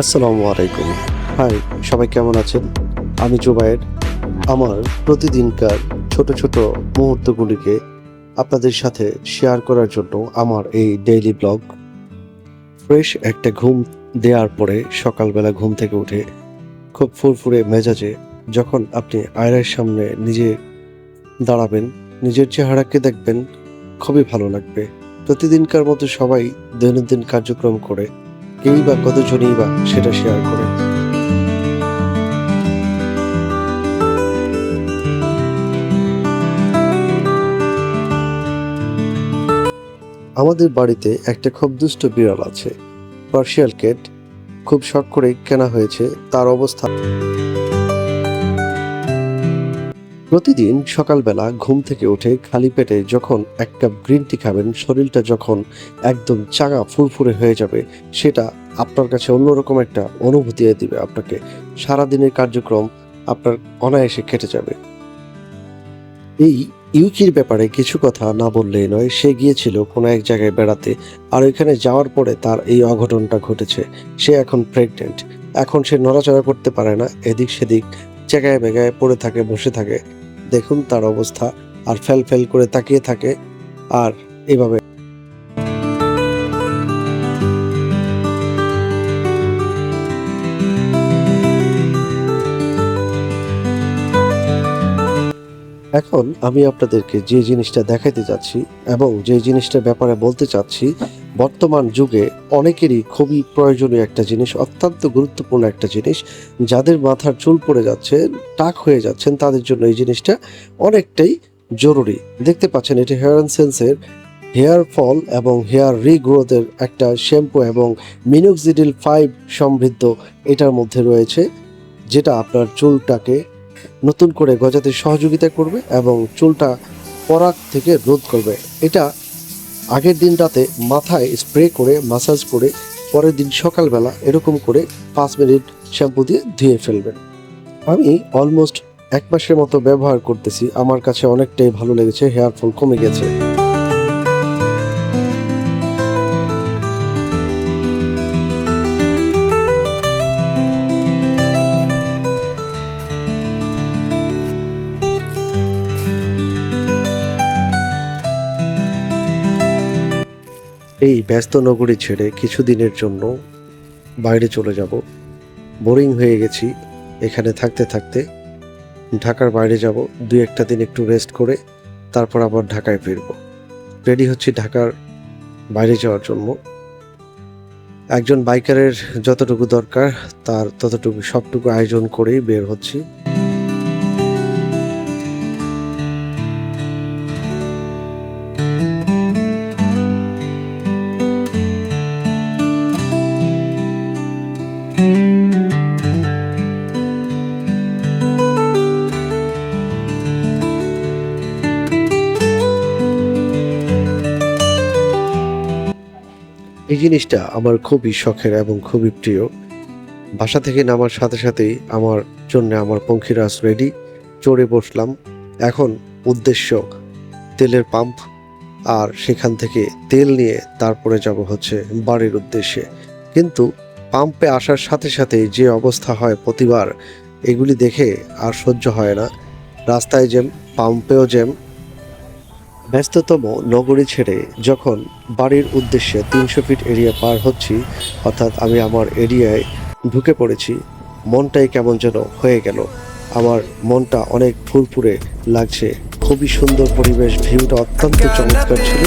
আসসালামু আলাইকুম। হাই, সবাই কেমন আছেন? আমি জুবায়ের। আমার প্রতিদিনকার ছোট, ছোট মুহূর্তগুলিকে আপনাদের সাথে শেয়ার করার জন্য আমার এই ডেইলি ব্লগ। ফ্রেশ একটা ঘুম দেওয়ার পরে সকালবেলা ঘুম থেকে উঠে খুব ফুরফুরে মেজাজে যখন আপনি আয়নার সামনে নিজে দাঁড়াবেন, নিজের চেহারাকে দেখবেন, খুবই ভালো লাগবে। প্রতিদিনকার মতো সবাই দৈনন্দিন কার্যক্রম করে, কেউই বা কতজনই বা সেটা শেয়ার করে। আমাদের বাড়িতে একটা খুব দুষ্ট বিড়াল আছে, পার্সিয়ান ক্যাট। খুব শখ করে কেনা হয়েছে। তার অবস্থা প্রতিদিন সকালবেলা ঘুম থেকে উঠে খালি পেটে যখন এক কাপ গ্রিন টি খাবেন, শরীরটা যখন একদম চাঙা ফুরফুরে হয়ে যাবে, সেটা আপনার কাছে অন্যরকম একটা অনুভূতি দিবে আপনাকে। সারাদিনের কার্যক্রম আপনার অনায়াসে কেটে যাবে। এই ইউকির ব্যাপারে কিছু কথা না বললেই নয়। সে গিয়েছিল কোনো এক জায়গায় বেড়াতে, আর ওইখানে যাওয়ার পরে তার এই অঘটনটা ঘটেছে। সে এখন প্রেগনেন্ট। এখন সে নড়াচড়া করতে পারে না, এদিক সেদিক জায়গায় বেগায় পড়ে থাকে, বসে থাকে। দেখুন তার অবস্থা, আর ফেল ফেল করে তাকিয়ে থাকে। আর এভাবে এখন আমি আপনাদেরকে যে জিনিসটা দেখাইতে যাচ্ছি এবং যে জিনিসটার ব্যাপারে বলতে চাচ্ছি, বর্তমান যুগে অনেকেরই খুবই প্রয়োজনীয় একটা জিনিস, অত্যন্ত গুরুত্বপূর্ণ একটা জিনিস। যাদের মাথার চুল পড়ে যাচ্ছে, টাক হয়ে যাচ্ছেন, তাদের জন্য এই জিনিসটা অনেকটাই জরুরি। দেখতে পাচ্ছেন এটি হেয়ার অ্যান্ড সেন্সের হেয়ার ফল এবং হেয়ার রিগ্রোথের একটা শ্যাম্পু এবং মিনোক্সিডিল 5 সমৃদ্ধ এটার মধ্যে রয়েছে, যেটা আপনার চুলটাকে নতুন করে গজাতে সহযোগিতা করবে এবং চুলটা পরাগ থেকে রোধ করবে। এটা আগের দিন রাতে মাথায় স্প্রে করে মাসাজ করে পরের দিন সকালবেলা এরকম করে 5 মিনিট শ্যাম্পু দিয়ে ধুয়ে ফেলবেন। আমি অলমোস্ট 1 মাসের মতো ব্যবহার করতেছি, আমার কাছে অনেকটাই ভালো লেগেছে, হেয়ার ফল কমে গেছে। এই ব্যস্ত নগরী ছেড়ে কিছুদিনের জন্য বাইরে চলে যাব। বোরিং হয়ে গেছি এখানে থাকতে থাকতে। ঢাকার বাইরে যাব, 2-1 দিন একটু রেস্ট করে তারপর আবার ঢাকায় ফিরব। রেডি হচ্ছি ঢাকার বাইরে যাওয়ার জন্য। একজন বাইকারের যতটুকু দরকার তার ততটুকু সবটুকু আয়োজন করেই বের হচ্ছি। এই জিনিসটা আমার খুবই শখের এবং খুবই প্রিয়। বাসা থেকে নামার সাথে সাথেই আমার জন্য আমার পঙ্খিরাজ রেডি। চড়ে বসলাম। এখন উদ্দেশ্য তেলের পাম্প, আর সেখান থেকে তেল নিয়ে তারপরে যাব হচ্ছে বাড়ির উদ্দেশ্যে। কিন্তু পাম্পে আসার সাথে সাথেই যে অবস্থা হয় প্রতিবার, এগুলি দেখে আর সহ্য হয় না। রাস্তায় জ্যাম, পাম্পেও জ্যাম। ব্যস্ততম নগরী ছেড়ে যখন বাড়ির উদ্দেশ্যে 300 ফিট এরিয়া পার হচ্ছি, অর্থাৎ আমি আমার এরিয়ায় ঢুকে পড়েছি, মনটাই কেমন যেন হয়ে গেল। আমার মনটা অনেক ফুরফুরে লাগছে। খুবই সুন্দর পরিবেশ, ভিউটা অত্যন্ত চমৎকার ছিল।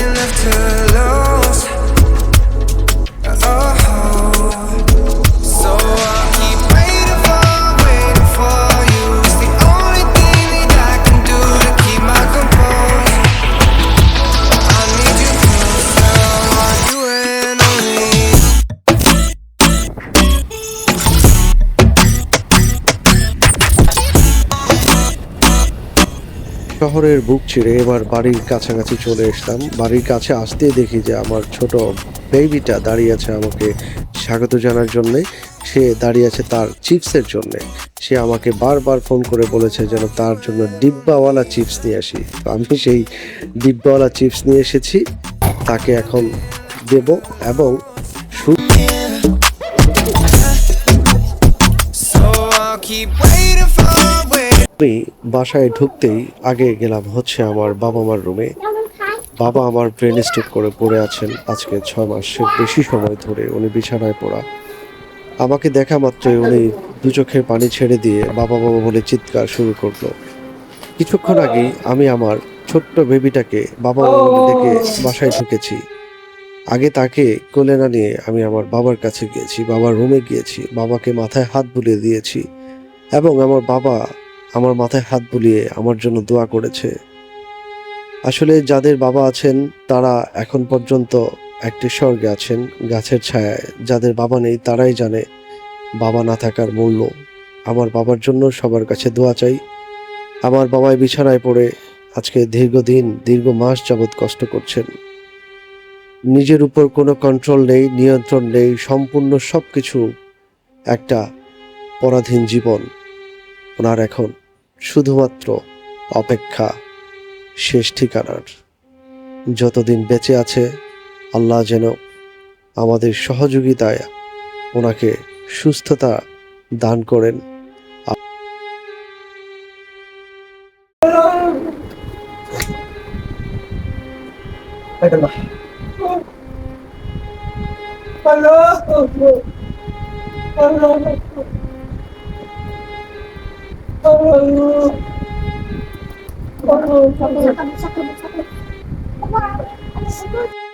শহরের বুক ছিঁড়ে এবার বাড়ির কাছাকাছি চলে এসলাম। বাড়ির কাছে আসতেই দেখি যে আমার ছোট বেবিটা দাঁড়িয়ে আছে আমাকে স্বাগত জানার জন্যে। সে দাঁড়িয়ে আছে তার চিপসের জন্যে। সে আমাকে বারবার ফোন করে বলেছে যেন তার জন্য ডিব্বাওয়ালা চিপস নিয়ে আসি। তো আমি সেই ডিব্বাওয়ালা চিপস নিয়ে এসেছি, তাকে এখন দেব এবং keep waiting for আমি বাসায় ঢুকতেই আগে গেলাম হচ্ছে আমার বাবা মার রুমে। বাবা আমার ব্রেন স্ট্রোক করে পড়ে আছেন আজকে 6 মাসের বেশি সময় ধরে উনি বিছানায় পড়া। আমাকে দেখা মাত্রই উনি দু চোখের পানি ছেড়ে দিয়ে বাবা বাবা বলে চিৎকার শুরু করলো। কিছুক্ষণ আগেই আমি আমার ছোট্ট বেবিটাকে বাবা বাবা বলে ডেকে বাসায় ঢুকেছি। আগে তাকে কোলে না নিয়ে আমি আমার বাবার কাছে গিয়েছি, বাবার রুমে গিয়েছি, বাবাকে মাথায় হাত বুলিয়ে দিয়েছি এবং আমার বাবা আমার মাথায় হাত বুলিয়ে আমার জন্য দোয়া করেছে। আসলে যাদের বাবা আছেন তারা এখন পর্যন্ত একটি স্বর্গে আছেন গাছের ছায়ায়। যাদের বাবা নেই তারাই জানে বাবা না থাকার মূল্য। আমার বাবার জন্য সবার কাছে দোয়া চাই। আমার বাবাই বিছানায় পড়ে আজকে দীর্ঘদিন দীর্ঘ মাস যাবৎ কষ্ট করছেন। নিজের উপর কোনো কন্ট্রোল নেই, নিয়ন্ত্রণ নেই, সম্পূর্ণ সবকিছু একটা পরাধীন জীবন। ওনার এখন শুধুমাত্র অপেক্ষা শেষ ঠিকানার। যতদিন বেঁচে আছে আল্লাহ যেন আমাদের সহযোগিতায় ওনাকে সুস্থতা দান করেন। Sakit.